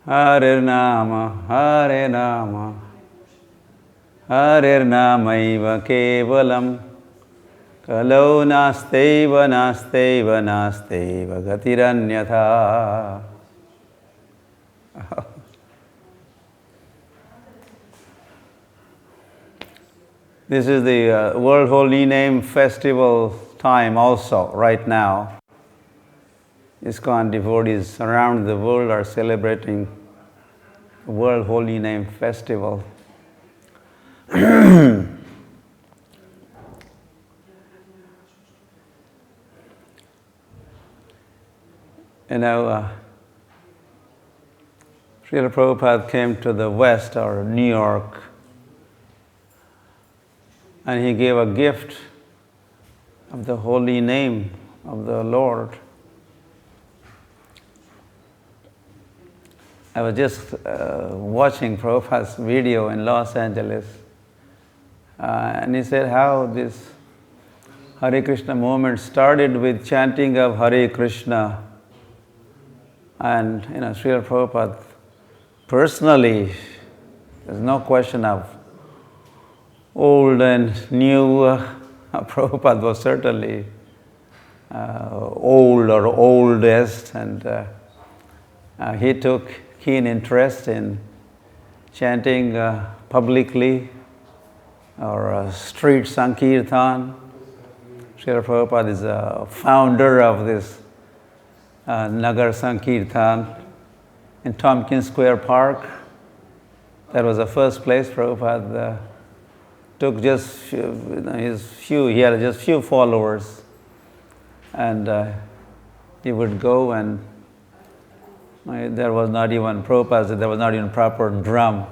Harinama, Harinama, Harinamaiva kevalam, kalau nasteva, nasteva, nasteva, gatiranyatha. This is the World Holy Name Festival time also, right now. ISKCON devotees around the world are celebrating the World Holy Name Festival. You know, Srila Prabhupada came to the West, or New York, and he gave a gift of the holy name of the Lord. I was just watching Prabhupada's video in Los Angeles, and he said how this Hare Krishna movement started with chanting of Hare Krishna. And Srila Prabhupada personally, there's no question of old and new. Prabhupada was certainly old or oldest, and he took keen interest in chanting publicly, or street sankirtan. Srila Prabhupada is a founder of this Nagar Sankirtan in Tompkins Square Park. That was the first place Prabhupada took just he had just few followers, and he would go, and there was not even Prabhupada, there was not even proper drum,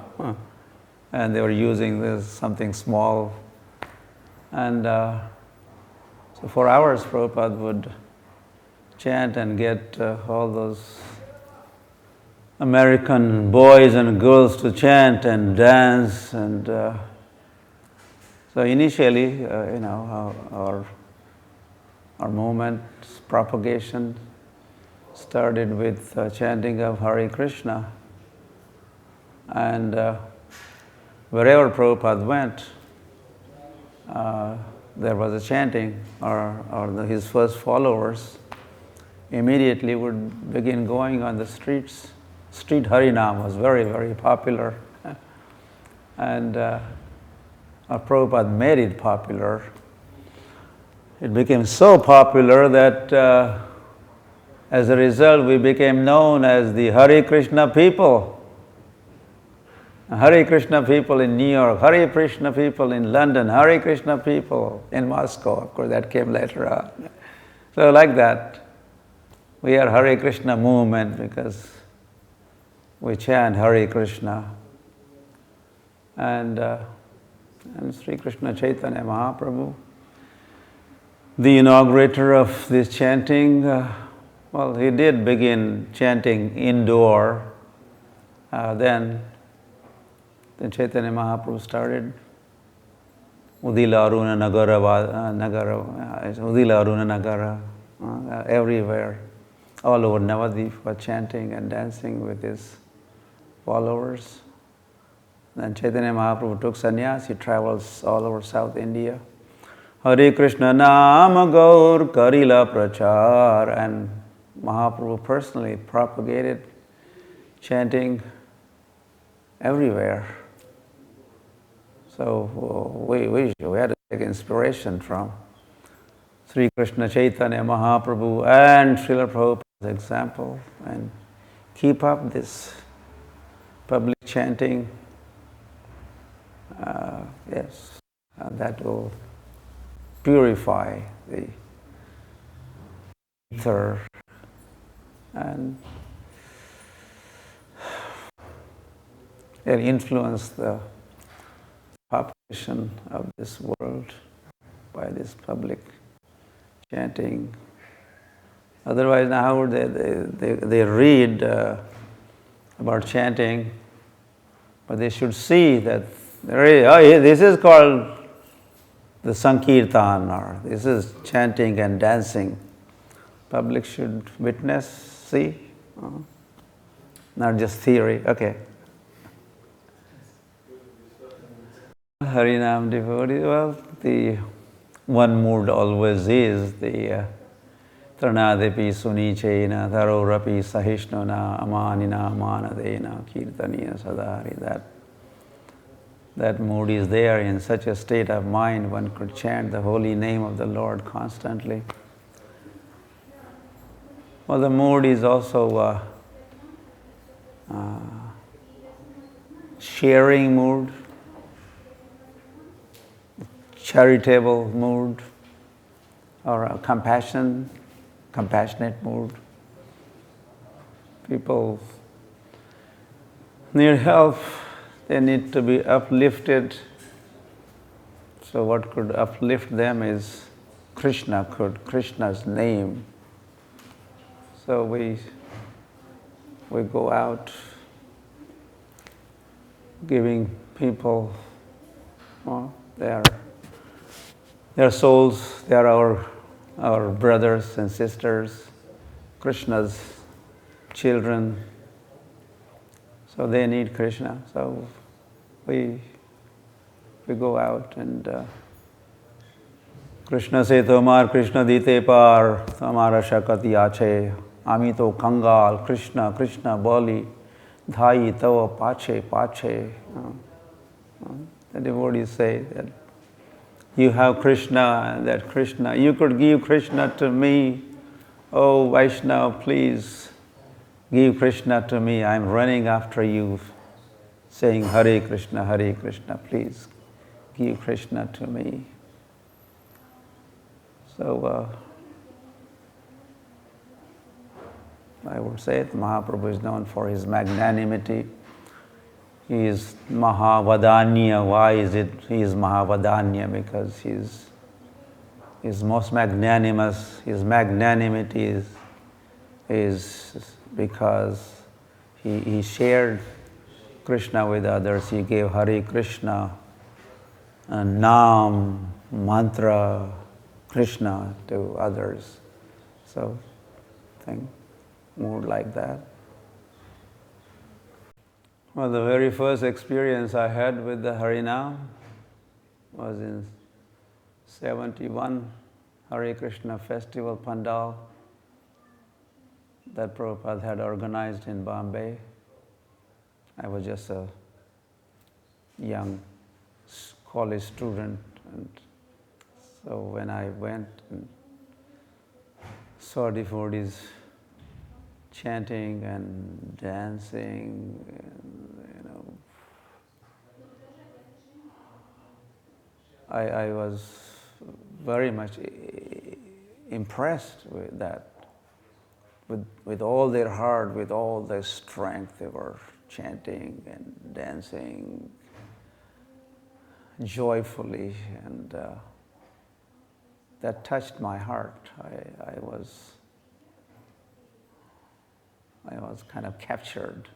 and they were using this something small, and so for hours Prabhupada would chant and get all those American boys and girls to chant and dance, and so initially, our movement's propagation started with chanting of Hare Krishna, and wherever Prabhupada went, there was a chanting, or his first followers immediately would begin going on the streets. Street Harinam was very, very popular, and Prabhupada made it popular. It became so popular that as a result we became known as the Hare Krishna people. Hare Krishna people in New York, Hare Krishna people in London, Hare Krishna people in Moscow. Of course, that came later on. So like that, we are Hare Krishna movement because we chant Hare Krishna. And Sri Krishna Chaitanya Mahaprabhu, the inaugurator of this chanting, he did begin chanting indoor. Then Chaitanya Mahaprabhu started Udila Aruna Nagara, everywhere, all over Navadvip, chanting and dancing with his followers. Then Chaitanya Mahaprabhu took sannyas, he travels all over South India. Hare Krishna Nama Gaur Karila Prachar, and Mahaprabhu personally propagated chanting everywhere. So we had to take inspiration from Sri Krishna Chaitanya Mahaprabhu and Srila Prabhupada's example, and keep up this public chanting. Yes, that will purify the ether and influence the population of this world by this public chanting. Otherwise, now how would they read about chanting? But they should see that this is called the Sankirtan, or this is chanting and dancing. Public should witness, see. not just theory. Okay. Harinam devotee, well, the one mood always is the Tranadepi sunichena tharorapi sahishnuna amanina manadena kirtaniya sadhari. That mood is there. In such a state of mind, one could chant the holy name of the Lord constantly. Well, the mood is also sharing mood, charitable mood, or a compassionate mood. People need help, they need to be uplifted. So what could uplift them is Krishna's name. So we go out giving people their souls, they are our brothers and sisters, Krishna's children. So they need Krishna. So we go out and Krishna se tomar Krishna dite par tamara shakati ache amito kangal Krishna boli dhai tava pache. The devotees say that you have Krishna, and that Krishna, you could give Krishna to me. Oh Vaishnava, please give Krishna to me. I'm running after you, saying Hare Krishna, please give Krishna to me. So I would say that Mahaprabhu is known for his magnanimity. He is Mahavadanya. Why is it he is Mahavadanya? Because he is most magnanimous. His magnanimity is because he shared Krishna with others. He gave Hare Krishna, Nam, mantra, Krishna to others. So I think more like that. Well, the very first experience I had with the Harinam was in 71 Hare Krishna festival pandal that Prabhupada had organized in Bombay. I was just a young college student, and so when I went and saw devotees chanting and dancing, and, I was very much impressed with that. With all their heart, with all their strength, they were chanting and dancing joyfully, and that touched my heart. I was kind of captured.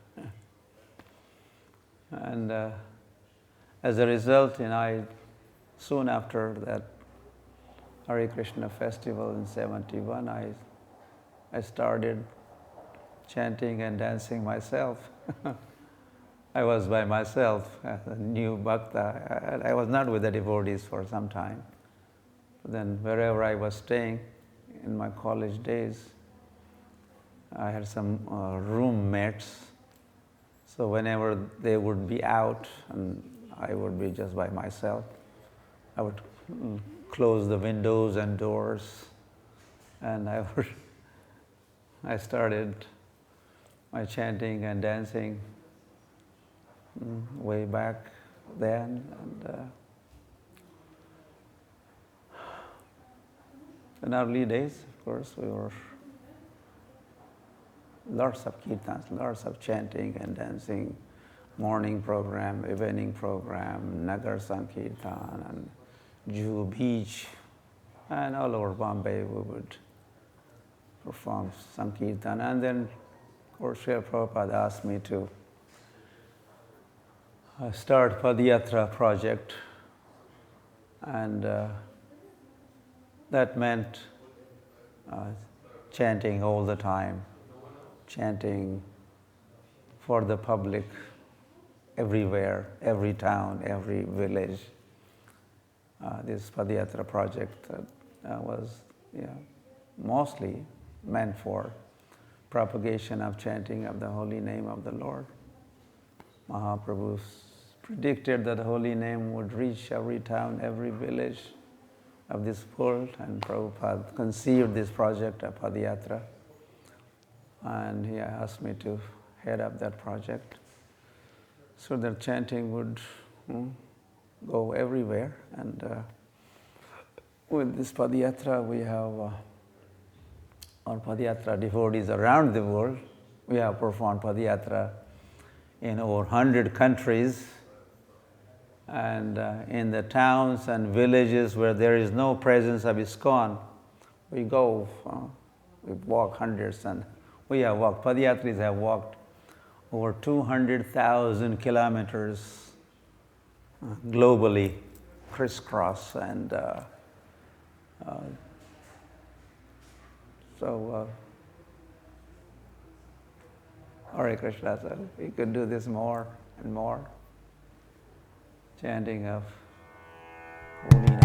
And as a result, soon after that Hare Krishna festival in 71, I started chanting and dancing myself. I was by myself, a new bhakta. I was not with the devotees for some time. But then wherever I was staying in my college days, I had some roommates. So whenever they would be out and I would be just by myself, I would close the windows and doors, and I started my chanting and dancing way back then. And in early days, of course, we were lots of kirtans, lots of chanting and dancing, morning program, evening program, Nagar-sankirtana, and Juhu Beach, and all over Bombay we would perform sankirtan. And then, of course, Srila Prabhupada asked me to start Padayatra project, and that meant chanting all the time, chanting for the public everywhere, every town, every village. This Padayatra project was mostly meant for propagation of chanting of the holy name of the Lord. Mahaprabhu predicted that the holy name would reach every town, every village of this world, and Prabhupada conceived this project of Padayatra, and he asked me to head up that project so that chanting would go everywhere. And with this Padayatra, we have our Padayatra devotees around the world. We have performed Padayatra in over 100 countries, and in the towns and villages where there is no presence of ISKCON, we go, we walk hundreds, and we have walked, Padayatris have walked over 200,000 kilometers globally, crisscross, and so Hare Krishna, sir, we could do this more and more, chanting of holy name.